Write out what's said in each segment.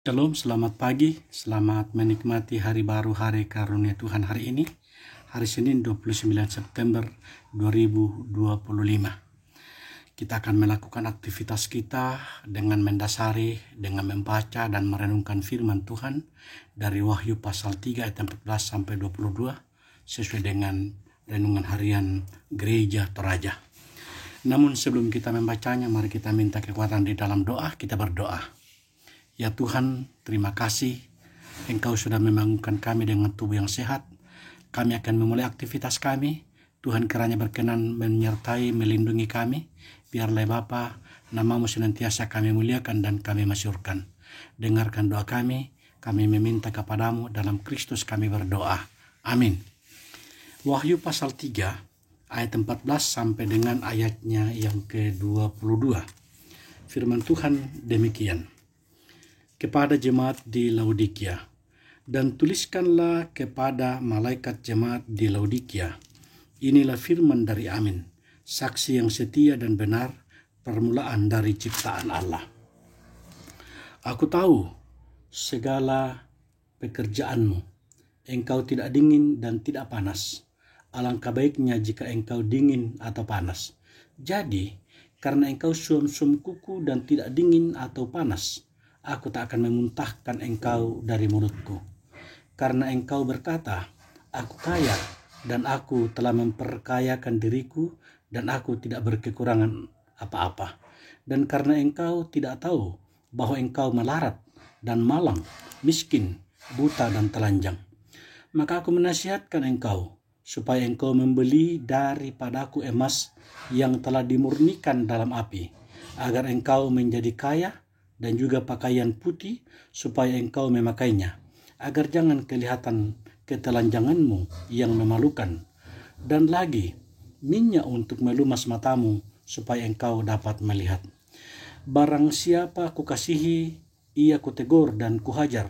Shalom, selamat pagi, selamat menikmati hari baru, hari karunia Tuhan hari ini, hari Senin 29 September 2025. Kita akan melakukan aktivitas kita dengan mendasari, dengan membaca dan merenungkan firman Tuhan dari Wahyu pasal 3 ayat 14 sampai 22 sesuai dengan renungan harian Gereja Toraja. Namun sebelum kita membacanya, mari kita minta kekuatan di dalam doa. Kita berdoa. Ya Tuhan, terima kasih Engkau sudah membangunkan kami dengan tubuh yang sehat. Kami akan memulai aktivitas kami. Tuhan kiranya berkenan menyertai, melindungi kami. Biarlah Bapa, nama-Mu senantiasa kami muliakan dan kami masyurkan. Dengarkan doa kami meminta kepadamu, dalam Kristus kami berdoa. Amin. Wahyu pasal 3 ayat 14 sampai dengan ayatnya yang ke-22. Firman Tuhan demikian. Kepada jemaat di Laodikia, dan tuliskanlah kepada malaikat jemaat di Laodikia, inilah firman dari Amin, saksi yang setia dan benar, permulaan dari ciptaan Allah. Aku tahu segala pekerjaanmu, engkau tidak dingin dan tidak panas. Alangkah baiknya jika engkau dingin atau panas. Jadi, karena engkau suam-suam kuku dan tidak dingin atau panas, aku tak akan memuntahkan engkau dari mulutku. Karena engkau berkata, aku kaya dan aku telah memperkayakan diriku dan aku tidak berkekurangan apa-apa. Dan karena engkau tidak tahu bahwa engkau melarat dan malang, miskin, buta dan telanjang, maka aku menasihatkan engkau supaya engkau membeli daripadaku emas yang telah dimurnikan dalam api, agar engkau menjadi kaya, dan juga pakaian putih supaya engkau memakainya, agar jangan kelihatan ketelanjanganmu yang memalukan, dan lagi minyak untuk melumas matamu supaya engkau dapat melihat. Barang siapa kukasihi, ia kutegur dan kuhajar.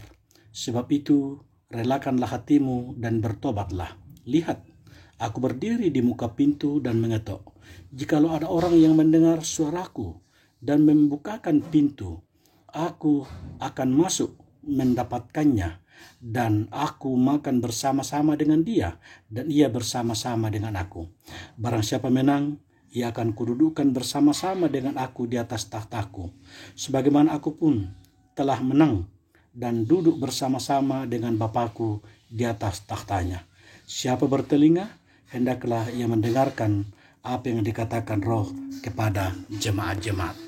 Sebab itu relakanlah hatimu dan bertobatlah. Lihat, aku berdiri di muka pintu dan mengetok. Jikalau ada orang yang mendengar suaraku dan membukakan pintu, aku akan masuk mendapatkannya, dan aku makan bersama-sama dengan dia, dan ia bersama-sama dengan aku. Barang siapa menang, ia akan kududukan bersama-sama dengan aku di atas tahtaku, sebagaimana aku pun telah menang dan duduk bersama-sama dengan Bapakku di atas tahtanya. Siapa bertelinga, hendaklah ia mendengarkan apa yang dikatakan Roh kepada jemaat-jemaat.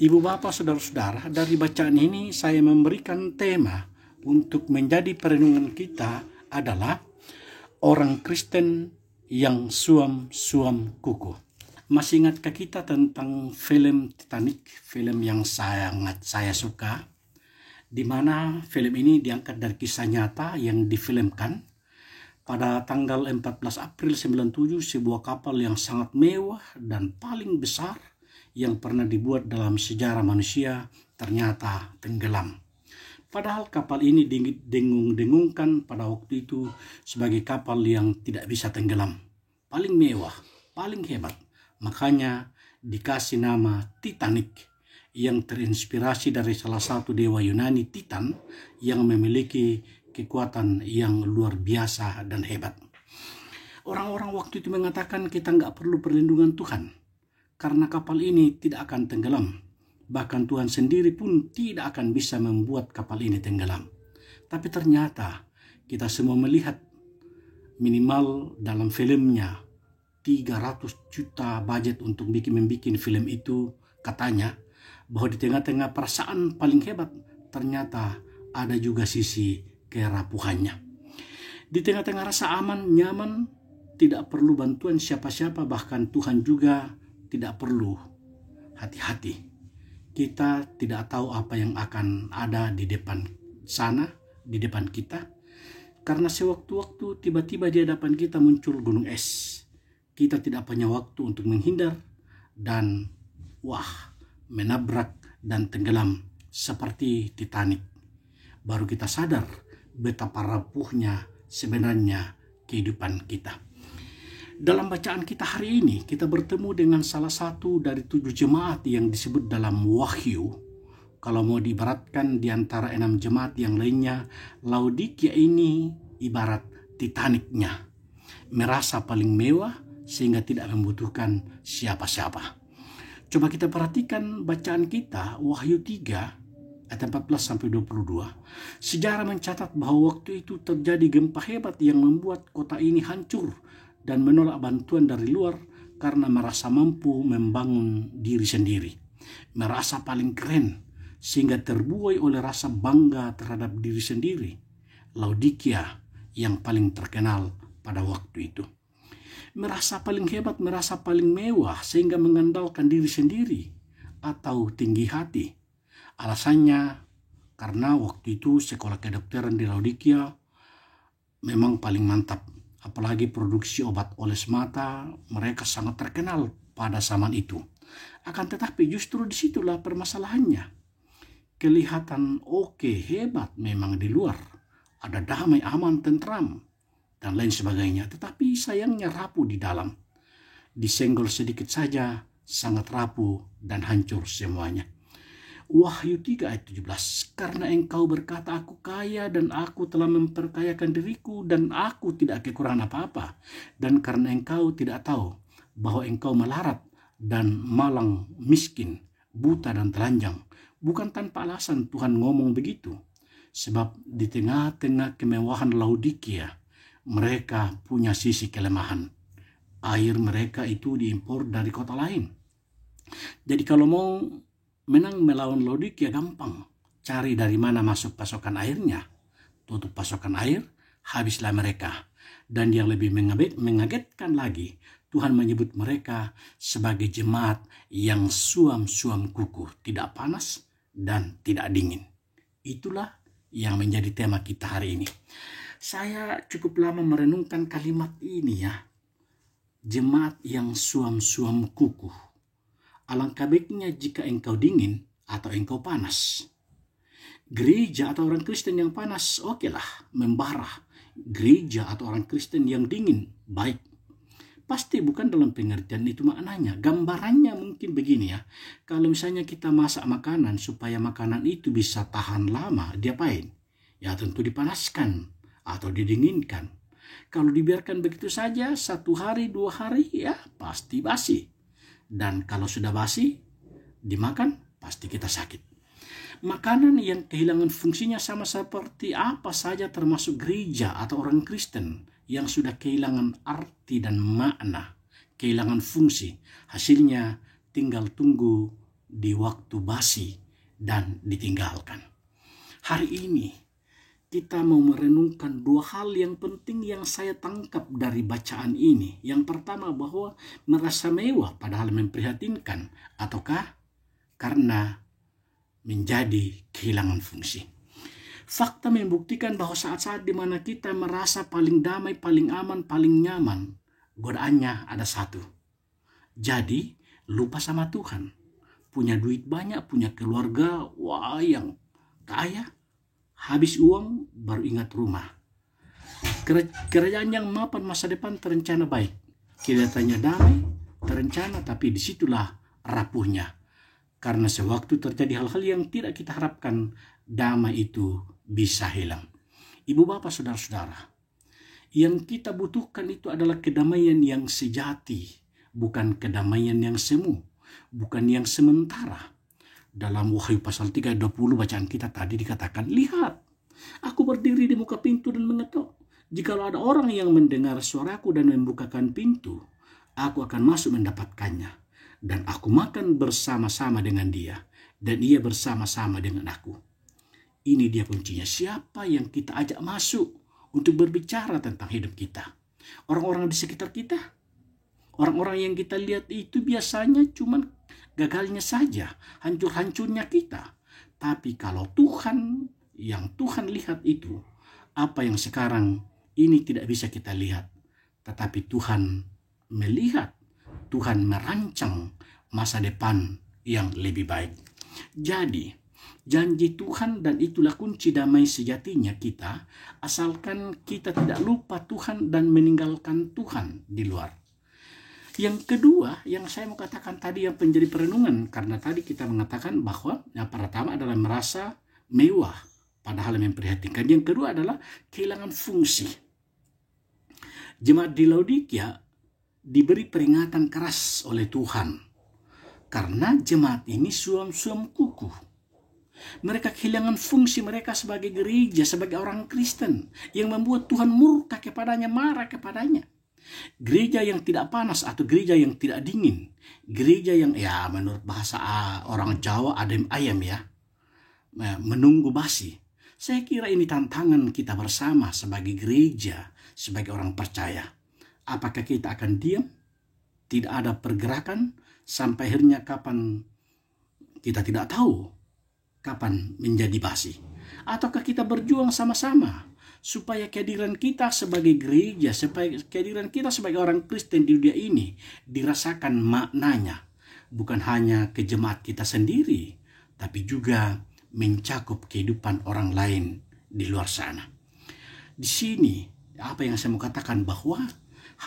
Ibu bapak saudara-saudara, dari bacaan ini saya memberikan tema untuk menjadi perenungan kita adalah orang Kristen yang suam-suam kuku. Masih ingatkah kita tentang film Titanic, film yang sangat saya suka, di mana film ini diangkat dari kisah nyata yang difilmkan pada tanggal 14 April 97, sebuah kapal yang sangat mewah dan paling besar yang pernah dibuat dalam sejarah manusia ternyata tenggelam. Padahal kapal ini dengung-dengungkan pada waktu itu sebagai kapal yang tidak bisa tenggelam, paling mewah, paling hebat. Makanya dikasih nama Titanic, yang terinspirasi dari salah satu dewa Yunani, Titan, yang memiliki kekuatan yang luar biasa dan hebat. Orang-orang waktu itu mengatakan kita nggak perlu perlindungan Tuhan, karena kapal ini tidak akan tenggelam. Bahkan Tuhan sendiri pun tidak akan bisa membuat kapal ini tenggelam. Tapi ternyata kita semua melihat, minimal dalam filmnya 300 juta budget untuk membuat film itu, katanya bahwa di tengah-tengah perasaan paling hebat, ternyata ada juga sisi kerapuhannya. Di tengah-tengah rasa aman, nyaman, tidak perlu bantuan siapa-siapa, bahkan Tuhan juga tidak perlu hati-hati. Kita tidak tahu apa yang akan ada di depan sana, di depan kita. Karena sewaktu-waktu tiba-tiba di hadapan kita muncul gunung es. Kita tidak punya waktu untuk menghindar dan menabrak dan tenggelam seperti Titanic. Baru kita sadar betapa rapuhnya sebenarnya kehidupan kita. Dalam bacaan kita hari ini, kita bertemu dengan salah satu dari 7 jemaat yang disebut dalam Wahyu kalau mau diibaratkan di antara 6 jemaat yang lainnya, Laodikia ini ibarat Titanicnya, merasa paling mewah sehingga tidak membutuhkan siapa-siapa. Coba kita perhatikan bacaan kita, Wahyu 3 ayat 14-22. Sejarah mencatat bahwa waktu itu terjadi gempa hebat yang membuat kota ini hancur dan menolak bantuan dari luar karena merasa mampu membangun diri sendiri. Merasa paling keren sehingga terbuai oleh rasa bangga terhadap diri sendiri. Laodikia yang paling terkenal pada waktu itu. Merasa paling hebat, merasa paling mewah sehingga mengandalkan diri sendiri atau tinggi hati. Alasannya karena waktu itu sekolah kedokteran di Laodikia memang paling mantap. Apalagi produksi obat oles mata, mereka sangat terkenal pada zaman itu. Akan tetapi justru disitulah permasalahannya. Kelihatan oke, hebat memang di luar. Ada damai, aman, tentram, dan lain sebagainya. Tetapi sayangnya rapuh di dalam. Disenggol sedikit saja, sangat rapuh dan hancur semuanya. Wahyu 3 ayat 17. Karena engkau berkata, aku kaya dan aku telah memperkayakan diriku dan aku tidak kekurangan apa-apa. Dan karena engkau tidak tahu bahwa engkau melarat dan malang, miskin, buta dan telanjang. Bukan tanpa alasan Tuhan ngomong begitu. Sebab di tengah-tengah kemewahan Laodikia, mereka punya sisi kelemahan. Air mereka itu diimpor dari kota lain. Jadi kalau mau menang melawan Laodikia gampang. Cari dari mana masuk pasokan airnya. Tutup pasokan air, habislah mereka. Dan yang lebih mengagetkan lagi, Tuhan menyebut mereka sebagai jemaat yang suam-suam kuku, tidak panas dan tidak dingin. Itulah yang menjadi tema kita hari ini. Saya cukup lama merenungkan kalimat ini ya. Jemaat yang suam-suam kuku. Alangkah baiknya jika engkau dingin atau engkau panas. Gereja atau orang Kristen yang panas, okelah, membara. Gereja atau orang Kristen yang dingin, baik. Pasti bukan dalam pengertian itu maknanya. Gambarannya mungkin begini ya. Kalau misalnya kita masak makanan supaya makanan itu bisa tahan lama, diapain? Ya tentu dipanaskan atau didinginkan. Kalau dibiarkan begitu saja, 1 hari, 2 hari, ya pasti basi. Dan kalau sudah basi, dimakan, pasti kita sakit. Makanan yang kehilangan fungsinya sama seperti apa saja termasuk gereja atau orang Kristen yang sudah kehilangan arti dan makna, kehilangan fungsi. Hasilnya tinggal tunggu di waktu basi dan ditinggalkan. Hari ini kita mau merenungkan 2 hal yang penting yang saya tangkap dari bacaan ini. Yang pertama bahwa merasa mewah padahal memprihatinkan, ataukah karena menjadi kehilangan fungsi. Fakta membuktikan bahwa saat-saat di mana kita merasa paling damai, paling aman, paling nyaman, godaannya ada satu. Jadi lupa sama Tuhan. Punya duit banyak, punya keluarga, wah yang kaya. Habis uang baru ingat rumah. Kerajaan yang mapan masa depan terencana baik. Kelihatannya damai, terencana, tapi disitulah rapuhnya. Karena sewaktu terjadi hal-hal yang tidak kita harapkan, damai itu bisa hilang. Ibu bapak saudara-saudara, yang kita butuhkan itu adalah kedamaian yang sejati, bukan kedamaian yang semu, bukan yang sementara. Dalam Wahyu pasal 3 ayat 20 bacaan kita tadi dikatakan, lihat, aku berdiri di muka pintu dan mengetuk. Jikalau ada orang yang mendengar suaraku dan membukakan pintu, aku akan masuk mendapatkannya. Dan aku makan bersama-sama dengan dia, dan ia bersama-sama dengan aku. Ini dia kuncinya. Siapa yang kita ajak masuk untuk berbicara tentang hidup kita? Orang-orang di sekitar kita? Orang-orang yang kita lihat itu biasanya cuma gagalnya saja, hancur-hancurnya kita. Tapi kalau Tuhan, yang Tuhan lihat itu, apa yang sekarang ini tidak bisa kita lihat. Tetapi Tuhan melihat, Tuhan merancang masa depan yang lebih baik. Jadi, janji Tuhan dan itulah kunci damai sejatinya kita, asalkan kita tidak lupa Tuhan dan meninggalkan Tuhan di luar. Yang kedua yang saya mau katakan tadi yang menjadi perenungan, karena tadi kita mengatakan bahwa yang pertama adalah merasa mewah padahal yang memprihatinkan. Yang kedua adalah kehilangan fungsi. Jemaat di Laodikia diberi peringatan keras oleh Tuhan karena jemaat ini suam-suam kuku. Mereka kehilangan fungsi mereka sebagai gereja, sebagai orang Kristen, yang membuat Tuhan murka kepadanya, marah kepadanya. Gereja yang tidak panas atau gereja yang tidak dingin, gereja yang menurut bahasa orang Jawa adem ayam menunggu basi. Saya kira ini tantangan kita bersama sebagai gereja, sebagai orang percaya. Apakah kita akan diam, tidak ada pergerakan sampai akhirnya kapan kita tidak tahu kapan menjadi basi? Ataukah kita berjuang sama-sama supaya kehadiran kita sebagai gereja, supaya kehadiran kita sebagai orang Kristen di dunia ini dirasakan maknanya, bukan hanya ke jemaat kita sendiri, tapi juga mencakup kehidupan orang lain di luar sana. Di sini apa yang saya mau katakan, bahwa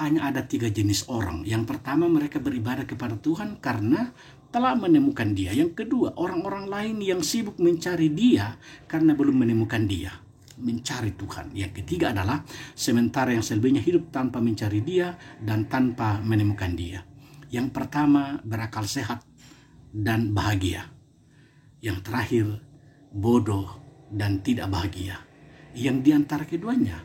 hanya ada 3 jenis orang. Yang pertama, mereka beribadah kepada Tuhan karena telah menemukan Dia. Yang kedua, orang-orang lain yang sibuk mencari Dia karena belum menemukan Dia, mencari Tuhan. Yang ketiga adalah sementara yang selebihnya hidup tanpa mencari Dia dan tanpa menemukan Dia. Yang pertama, berakal sehat dan bahagia. Yang terakhir, bodoh dan tidak bahagia. Yang diantara keduanya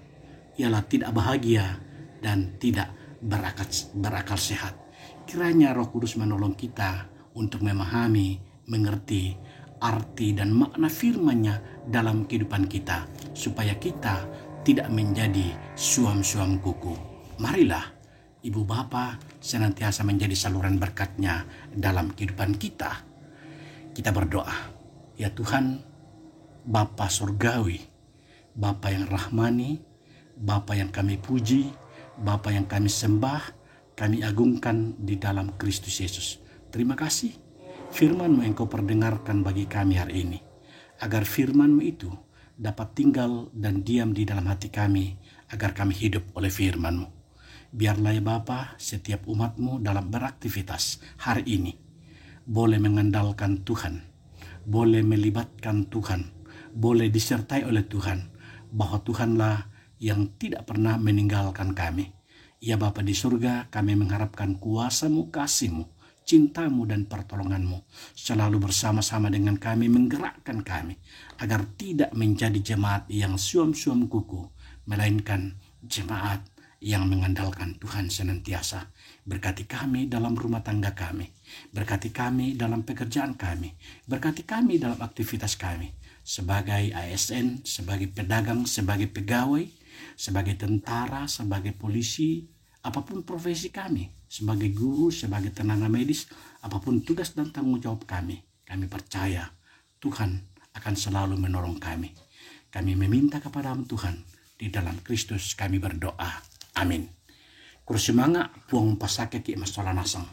ialah tidak bahagia dan tidak berakal sehat. Kiranya Roh Kudus menolong kita untuk memahami, mengerti arti dan makna firman-Nya dalam kehidupan kita, supaya kita tidak menjadi suam-suam kuku. Marilah Ibu Bapa senantiasa menjadi saluran berkat-Nya dalam kehidupan kita. Kita berdoa. Ya Tuhan, Bapa surgawi, Bapa yang rahmani, Bapa yang kami puji, Bapa yang kami sembah, kami agungkan di dalam Kristus Yesus. Terima kasih firman-Mu Engkau perdengarkan bagi kami hari ini, agar firman-Mu itu dapat tinggal dan diam di dalam hati kami, agar kami hidup oleh firman-Mu. Biarlah ya Bapa, setiap umat-Mu dalam beraktivitas hari ini boleh mengandalkan Tuhan, boleh melibatkan Tuhan, boleh disertai oleh Tuhan, bahwa Tuhanlah yang tidak pernah meninggalkan kami. Ya Bapa di surga, kami mengharapkan kuasa-Mu, kasih-Mu, cinta-Mu dan pertolongan-Mu selalu bersama-sama dengan kami, menggerakkan kami agar tidak menjadi jemaat yang suam-suam kuku, melainkan jemaat yang mengandalkan Tuhan senantiasa. Berkati kami dalam rumah tangga kami, berkati kami dalam pekerjaan kami, berkati kami dalam aktivitas kami, sebagai ASN, sebagai pedagang, sebagai pegawai, sebagai tentara, sebagai polisi, apapun profesi kami, sebagai guru, sebagai tenaga medis, apapun tugas dan tanggung jawab kami percaya Tuhan akan selalu menolong kami. Kami meminta kepada Tuhan, di dalam Kristus kami berdoa. Amin. Kursimanga puang pasake ki masalah nasang.